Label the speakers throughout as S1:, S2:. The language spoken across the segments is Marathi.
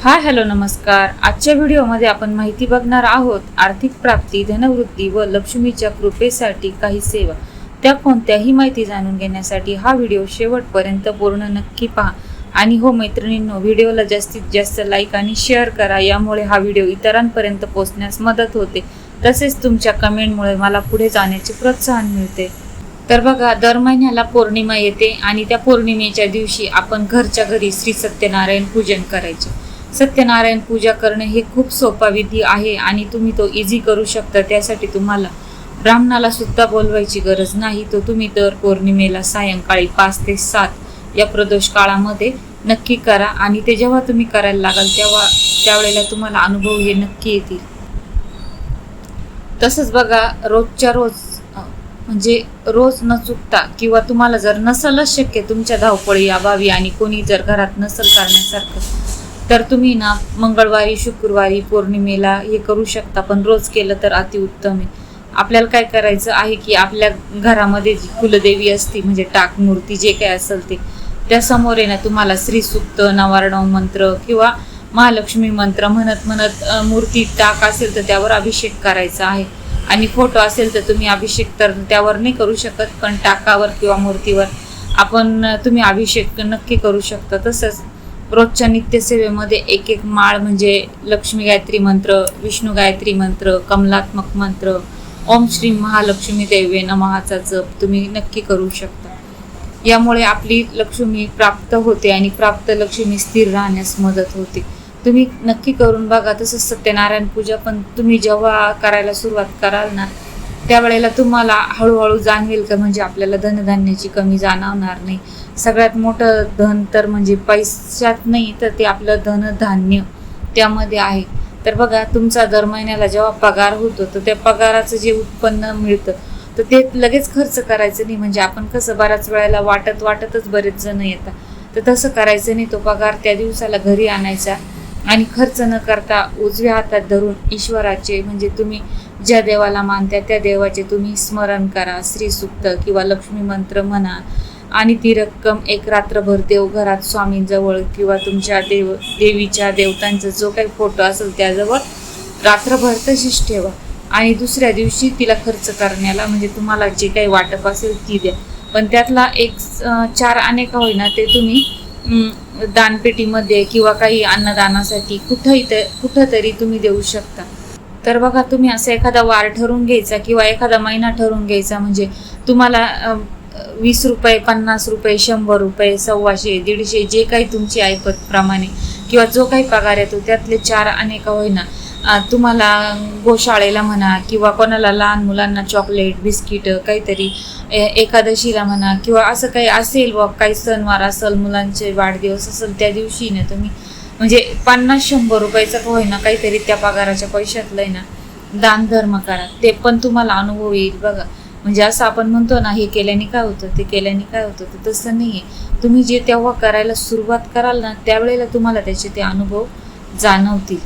S1: हाय हॅलो नमस्कार. आजच्या व्हिडिओमध्ये आपण माहिती बघणार आहोत आर्थिक प्राप्ती, धनवृद्धी व लक्ष्मीच्या कृपेसाठी काही सेवा. त्या कोणत्याही माहिती जाणून घेण्यासाठी हा व्हिडिओ शेवटपर्यंत पूर्ण नक्की पहा. आणि हो मैत्रिणींनो, व्हिडिओला जास्तीत जास्त लाईक आणि शेअर करा. यामुळे हा व्हिडिओ इतरांपर्यंत पोहोचण्यास मदत होते. तसेच तुमच्या कमेंटमुळे मला पुढे जाण्याचे प्रोत्साहन मिळते. तर बघा, दर महिन्याला पौर्णिमा येते आणि त्या पौर्णिमेच्या दिवशी आपण घरच्या घरी श्री सत्यनारायण पूजन करायचे. सत्यनारायण पूजा करणे हे खूप सोपा विधी आहे आणि तुम्ही तो इझी करू शकता. त्यासाठी तुम्हाला ब्राह्मणाला सुद्धा बोलवायची गरज नाही. तो तुम्ही दर पौर्णिमेला सायंकाळी 5 ते 7 या प्रदोष काळामध्ये नक्की करा. आणि ते जेव्हा तुम्ही करायला लागाल त्यावेळेला तुम्हाला अनुभव हे नक्की येतील. तसंच बघा, रोजच्या रोज म्हणजे रोज न चुकता, किंवा तुम्हाला जर नसलच शक्य तुमच्या धावपळी अभावी आणि कोणी जर घरात नसल करण्यासारखं, तर तुम्ही ना मंगळवारी, शुक्रवारी, पौर्णिमेला हे करू शकता. पण रोज केलं तर अतिउत्तम आहे. आपल्याला काय करायचं आहे की आपल्या घरामध्ये जी कुलदेवी असते, म्हणजे टाक मूर्ती जे काय असेल ते, त्या समोर आहे ना तुम्हाला श्रीसूक्त, नवार्णव मंत्र किंवा महालक्ष्मी मंत्र म्हणत म्हणत मूर्ती टाक असेल तर त्यावर अभिषेक करायचा आहे. आणि फोटो असेल तर तुम्ही अभिषेक तर त्यावर नाही करू शकत, पण टाकावर किंवा मूर्तीवर तुम्ही अभिषेक नक्की करू शकता. तसंच रोजच्या नित्यसेवेमध्ये एक एक माळ, म्हणजे लक्ष्मी गायत्री मंत्र, विष्णू गायत्री मंत्र, कमलात्मक मंत्र, ओम श्री महालक्ष्मी देवे नमःचा जप तुम्ही नक्की करू शकता. यामुळे आपली लक्ष्मी प्राप्त होते आणि प्राप्त लक्ष्मी स्थिर राहण्यास मदत होते. तुम्ही नक्की करून बघा. तसंच सत्यनारायण पूजा पण तुम्ही जेव्हा करायला सुरुवात कराल ना, त्यावेळेला तुम्हाला हळूहळू जाणवेल का, म्हणजे आपल्याला धनधान्याची कमी जाणवणार नाही. सगळ्यात मोठं धन तर म्हणजे पैशात नाही, तर ते आपलं धनधान्य त्यामध्ये आहे. तर बघा, तुमचा दर महिन्याला जेव्हा पगार होतो तर त्या पगाराचं जे उत्पन्न मिळतं तर ते लगेच खर्च करायचं नाही. म्हणजे आपण कसं बऱ्याच वेळेला वाटतच बरेच जण येतात, तर तसं करायचं नाही. तो पगार त्या दिवसाला घरी आणायचा आणि खर्च न करता उजव्या हातात धरून ईश्वराचे, म्हणजे तुम्ही ज्या देवाला मानता त्या देवाचे तुम्ही स्मरण करा. श्रीसूक्त किंवा लक्ष्मी मंत्र म्हणा आणि ती रक्कम एक रात्रभर देवघरात स्वामींजवळ किंवा तुमच्या देवीच्या देवतांचा जो काही फोटो असेल त्याजवळ रात्रभर तशीच ठेवा. आणि दुसऱ्या दिवशी तिला खर्च करण्याला, म्हणजे तुम्हाला जे काही वाटप असेल ती द्या. पण त्यातला 4 आणे का होईना ते तुम्ही दानपेटीमध्ये किंवा काही अन्नदानासाठी कुठंतरी तुम्ही देऊ शकता. तर बघा, तुम्ही असं एखादा वार ठरवून घ्यायचा किंवा एखादा महिना ठरवून घ्यायचा. म्हणजे तुम्हाला 20 रुपये, 50 रुपये, 100 रुपये, 125, 150 जे काही तुमची ऐपत प्रमाणे किंवा जो काही पगार येतो त्यातले 4 आणे का होईना तुम्हाला गोशाळेला म्हणा किंवा कोणाला लहान मुलांना चॉकलेट, बिस्किट काहीतरी, एकादशीला म्हणा किंवा असं काही असेल व काही सणवार असेल, मुलांचे वाढदिवस असेल, त्या दिवशी ना तुम्ही म्हणजे 50-100 रुपयाचं का होईना काहीतरी त्या पगाराच्या पैशातलं ना दान धर्म करा. ते पण तुम्हाला अनुभव येईल बघा. म्हणजे असं आपण म्हणतो ना, हे केल्याने काय होतं, ते केल्याने काय होतं, तर तसं नाही आहे. तुम्ही जे तेव्हा करायला सुरुवात कराल ना, त्यावेळेला तुम्हाला त्याचे ते अनुभव जाणवतील.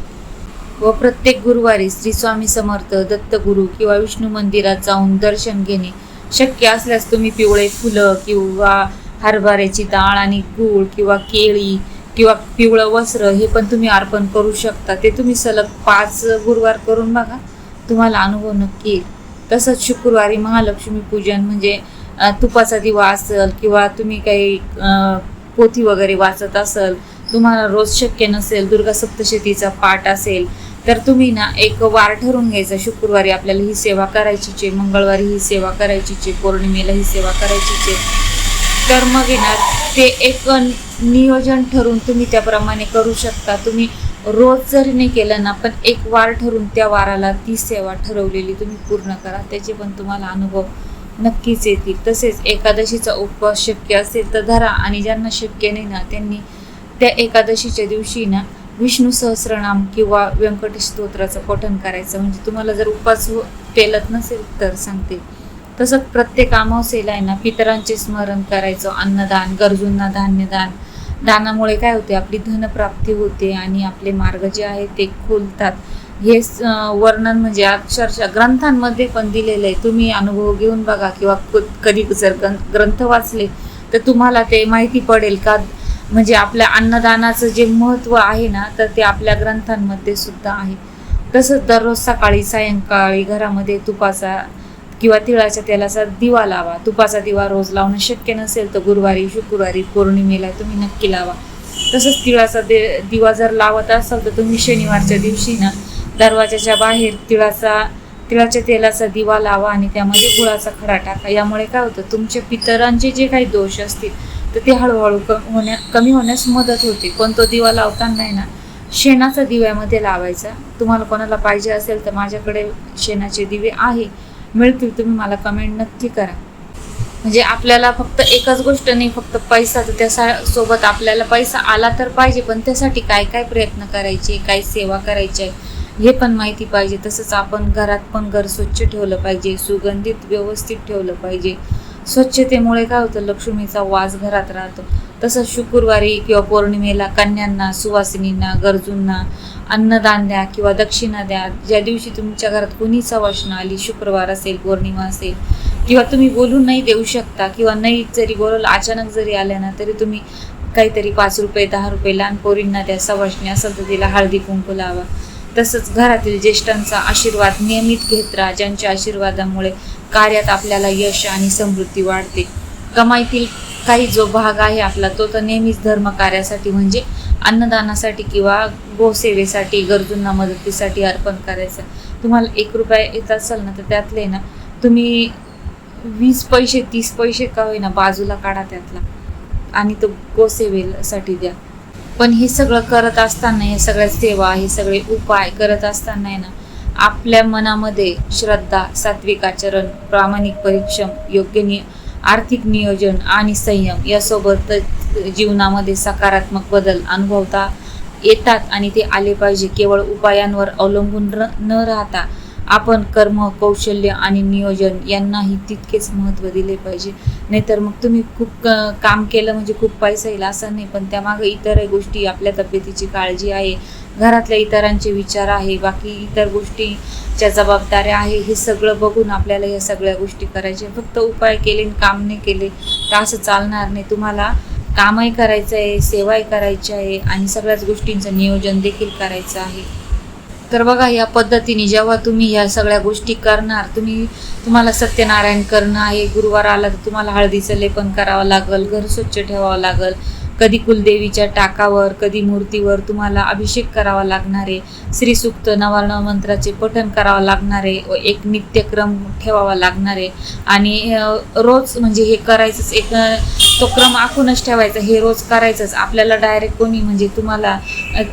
S1: व प्रत्येक गुरुवारी श्री स्वामी समर्थ, दत्तगुरू किंवा विष्णू मंदिरात जाऊन दर्शन घेणे. शक्य असल्यास तुम्ही पिवळे फुलं किंवा हरभऱ्याची डाळ आणि गूळ किंवा केळी किंवा पिवळं वस्त्र हे पण तुम्ही अर्पण करू शकता. ते तुम्ही सलग 5 गुरुवार करून बघा, तुम्हाला अनुभव नक्की येईल. तसंच शुक्रवारी महालक्ष्मी पूजन, म्हणजे तुपाचा दिवा असेल किंवा तुम्ही काही पोथी वगैरे वाचत असेल, तुम्हाला रोज शक्य नसेल, दुर्गा सप्तशतीचा पाठ असेल, तर तुम्ही ना एक वार ठरवून घ्यायचा. शुक्रवारी आपल्याला ही सेवा करायचीच आहे, मंगळवारी ही सेवा करायचीच आहे, पौर्णिमेला ही सेवा करायचीच आहे. तर मग येणार ते एक नियोजन ठरवून तुम्ही त्याप्रमाणे करू शकता. तुम्ही रोज जरी नाही केलं ना, पण एक वार ठरवून त्या वाराला ती सेवा ठरवलेली तुम्ही पूर्ण करा. त्याचे पण तुम्हाला अनुभव नक्कीच येतील. तसेच एकादशीचा उपवास शक्य असेल तर धरा, आणि ज्यांना शक्य नाही ना, त्यांनी त्या एकादशीच्या दिवशी ना विष्णू सहस्रनाम किंवा व्यंकटेश स्तोत्राचं पठण करायचं. म्हणजे तुम्हाला जर उपवास पेलत नसेल तर सांगते. तसंच प्रत्येक अमावस्येला आहे ना पितरांचे स्मरण करायचं. अन्नदान, गरजूंना धान्यदान, दानामुळे काय होते, आपली धनप्राप्ती होते आणि आपले मार्ग जे आहेत ते खुलतात. हे वर्णन म्हणजे अक्षरशः ग्रंथांमध्ये पण दिलेलं आहे. तुम्ही अनुभव घेऊन बघा किंवा कधी जर ग्रंथ वाचले तर तुम्हाला ते माहिती पडेल का म्हणजे आपल्या अन्नदानाचं जे महत्त्व आहे ना, तर ते आपल्या ग्रंथांमध्ये सुद्धा आहे. तसंच दररोज सकाळी सायंकाळी घरामध्ये तुपाचा किंवा तिळाच्या तेलाचा दिवा लावा. तुपाचा दिवा रोज लावणं शक्य नसेल तर गुरुवारी, शुक्रवारी, पौर्णिमेला तुम्ही नक्की लावा. तसंच तिळाचा दिवा जर लावत असाल तर तुम्ही शनिवारच्या दिवशी ना दरवाजाच्या बाहेर तिळाच्या तेलाचा दिवा लावा आणि त्यामध्ये गुळाचा खडा टाका. यामुळे काय होतं, तुमच्या पितरांचे जे काही दोष असतील तर ते हळूहळू कमी होण्यास मदत होते. पण तो दिवा लावताना आहे ना शेणाचा दिव्यामध्ये लावायचा. तुम्हाला कोणाला पाहिजे असेल तर माझ्याकडे शेणाचे दिवे आहे, मिळतील, तुम्ही मला कमेंट नक्की करा. म्हणजे आपल्याला फक्त एकच गोष्ट नाही, फक्त पैसा, तर त्यासोबत आपल्याला पैसा आला तर पाहिजे, पण त्यासाठी काय काय प्रयत्न करायचे, काय सेवा करायची आहे हे पण माहिती पाहिजे. तसंच आपण घरात पण घर स्वच्छ ठेवलं पाहिजे, सुगंधित व्यवस्थित ठेवलं पाहिजे. स्वच्छतेमुळे काय होतं, लक्ष्मीचा वास घरात राहतो. तसंच शुक्रवारी किंवा पौर्णिमेला कन्यांना, सुवासिनींना, गरजूंना अन्नदान द्या किंवा दक्षिणा द्या. ज्या दिवशी तुमच्या घरात कोणी सवाष्ण आली, शुक्रवार असेल, पौर्णिमा असेल, किंवा तुम्ही बोलून नाही देऊ शकता किंवा नाही जरी बोलवलं, अचानक जरी आल्या ना तरी तुम्ही काहीतरी 5 रुपये 10 रुपये लहान पोरींना द्या. सवाष्णी असेल तर तिला हळदी कुंकू लावा. तसंच घरातील ज्येष्ठांचा आशीर्वाद नियमित घेत राहा, ज्यांच्या आशीर्वादामुळे कार्यात आपल्याला यश आणि समृद्धी वाढते. कमाईतील काही जो भाग आहे आपला तो तर नेहमीच धर्म कार्यासाठी म्हणजे अन्नदानासाठी किंवा गोसेवेसाठी, गरजूंना मदतीसाठी अर्पण करायचा. तुम्हाला 1 रुपया येत असेल ना तर त्यातले ना तुम्ही 20 पैसे 30 पैसे का होईना बाजूला काढा त्यातला आणि तो गोसेवेसाठी द्या. पण हे सगळं करत असताना, हे सगळ्या सेवा, हे सगळे उपाय करत असताना आहे ना आपल्या मनामध्ये श्रद्धा, सात्विक आचरण, प्रामाणिक परिश्रम, योग्य आर्थिक नियोजन आणि संयम यासोबत जीवनामध्ये सकारात्मक बदल अनुभवता येतात आणि ते आले पाहिजे. केवळ उपायांवर अवलंबून न राहता आपण कर्म, कौशल्य आणि नियोजन यांनाही तितकेच महत्त्व दिले पाहिजे. नाहीतर मग तुम्ही खूप काम केलं म्हणजे खूप पैसा येईल असं नाही, पण त्यामागे इतरही गोष्टी, आपल्या तब्येतीची काळजी आहे, घरातल्या इतरांचे विचार आहे, बाकी इतर गोष्टीच्या जबाबदाऱ्या आहे, हे सगळं बघून आपल्याला या सगळ्या गोष्टी करायच्या. फक्त उपाय केले आणि काम नाही केले तर असं चालणार नाही. तुम्हाला कामही करायचं आहे, सेवाही करायची आहे आणि सगळ्याच गोष्टींचं नियोजन देखील करायचं आहे. तर बघा, या पद्धतीने जेव्हा तुम्ही ह्या सगळ्या गोष्टी करणार, तुम्हाला सत्यनारायण करणं आहे, गुरुवार आला तर तुम्हाला हळदीचं लेपन करावं लागेल, घर स्वच्छ ठेवावं लागेल, कधी कुलदेवीच्या टाकावर, कधी मूर्तीवर तुम्हाला अभिषेक करावा लागणार आहे, श्रीसूक्त नवार्ण मंत्राचे पठण करावं लागणार आहे, एक नित्यक्रम ठेवावा लागणार आहे आणि रोज म्हणजे हे करायचंच, एक तो क्रम आखूनच ठेवायचा, हे रोज करायचंच. आपल्याला डायरेक्ट कोणी म्हणजे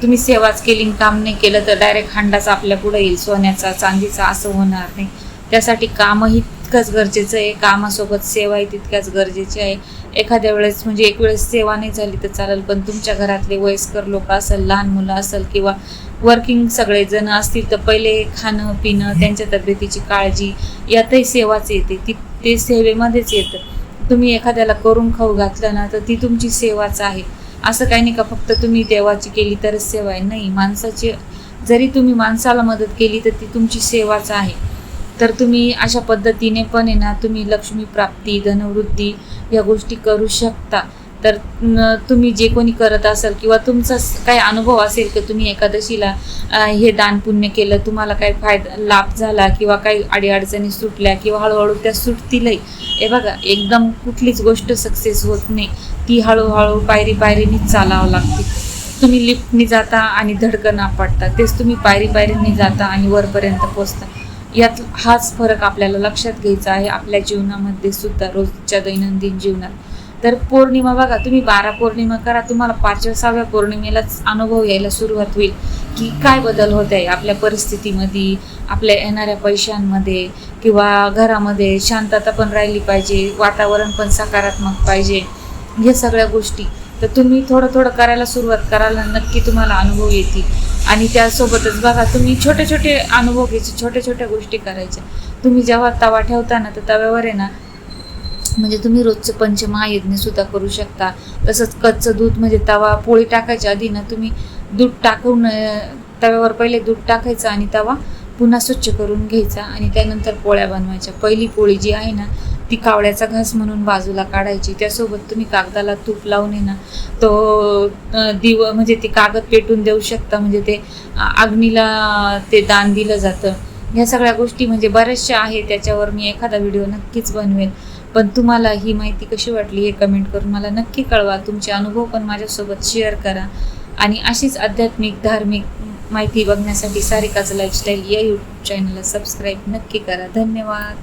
S1: तुम्ही सेवाच केली, काम नाही केलं तर डायरेक्ट हांडाचा आपल्या पुढे येईल, सोन्याचा चांदीचा, असं होणार नाही. त्यासाठी कामही तितकंच गरजेचं आहे, कामासोबत सेवाही तितक्याच गरजेची आहे. एखाद्या वेळेस म्हणजे एक वेळेस सेवा नाही झाली तर चालेल, पण तुमच्या घरातले वयस्कर लोक असेल, लहान मुलं असेल किंवा वर्किंग सगळेजण असतील तर पहिले खाणं पिणं, त्यांच्या तब्येतीची काळजी यातही सेवाच येते, ते सेवेमध्येच येतं. तुम्ही एखाद्याला करून खाऊ घातलं ना तर ती तुमची सेवाच आहे. असं काही नाही का फक्त तुम्ही देवाची केली तरच सेवा आहे, नाही. माणसाची जरी तुम्ही माणसाला मदत केली तर ती तुमची सेवाच आहे. तर तुम्ही अशा पद्धतीने पण आहे ना तुम्ही लक्ष्मी प्राप्ती, धनवृद्धी या गोष्टी करू शकता. तर तुम्ही जे कोणी करत असाल किंवा तुमचा काही अनुभव असेल की तुम्ही एकादशीला हे दान पुण्य केलं, तुम्हाला काही लाभ झाला किंवा काही अडीअडचणी सुटल्या किंवा हळूहळू त्या सुटतीलही. हे बघा, एकदम कुठलीच गोष्ट सक्सेस होत नाही, ती हळूहळू पायरी पायरीनीच चालावं लागते. तुम्ही लिफ्टनी जाता आणि धडकन आपटता, तेच तुम्ही पायरी पायरीनी जाता आणि वरपर्यंत पोचता. यात हाच फरक आपल्याला लक्षात घ्यायचा आहे आपल्या जीवनामध्ये सुद्धा, रोजच्या दैनंदिन जीवनात. तर पौर्णिमा बघा, तुम्ही 12 पौर्णिमा करा, तुम्हाला 5व्या 6व्या पौर्णिमेलाच अनुभव यायला सुरुवात होईल की काय बदल होत आहे आपल्या परिस्थितीमध्ये, आपल्या येणाऱ्या पैशांमध्ये किंवा घरामध्ये शांतता पण राहिली पाहिजे, वातावरण पण सकारात्मक पाहिजे, हे सगळ्या गोष्टी. तर तुम्ही थोडं थोडं करायला सुरुवात करायला नक्की तुम्हाला अनुभव येतील. आणि त्यासोबतच बघा, तुम्ही छोटे छोटे अनुभव घ्यायचे, छोट्या छोट्या गोष्टी करायच्या. तुम्ही जेव्हा तवा ठेवता ना तर तव्यावर आहे ना म्हणजे तुम्ही रोजचं पंचमहायज्ञ सुद्धा करू शकता. तसंच कच्चं दूध म्हणजे तवा पोळी टाकायच्या आधी ना तुम्ही दूध टाकून तव्यावर पहिले दूध टाकायचं आणि तवा पुन्हा स्वच्छ करून घ्यायचा आणि त्यानंतर पोळ्या बनवायच्या. पहिली पोळी जी आहे ना ती कावळ्याचा घास म्हणून बाजूला काढायची. त्यासोबत तुम्ही कागदाला तूप लावून आहे ना तो म्हणजे ते कागद पेटून देऊ शकता, म्हणजे ते अग्नीला ते दान दिलं जातं. ह्या सगळ्या गोष्टी म्हणजे बऱ्याचशा आहे, त्याच्यावर मी एखादा व्हिडिओ नक्कीच बनवेन. पण तुम्हाला ही माहिती कशी वाटली हे कमेंट करून मला नक्की कळवा. तुमचे अनुभव पण माझ्यासोबत शेअर करा आणि अशीच आध्यात्मिक धार्मिक माहिती बघण्यासाठी सारिकाच लाईफस्टाईल या यूट्यूब चॅनलला सबस्क्राईब नक्की करा. धन्यवाद.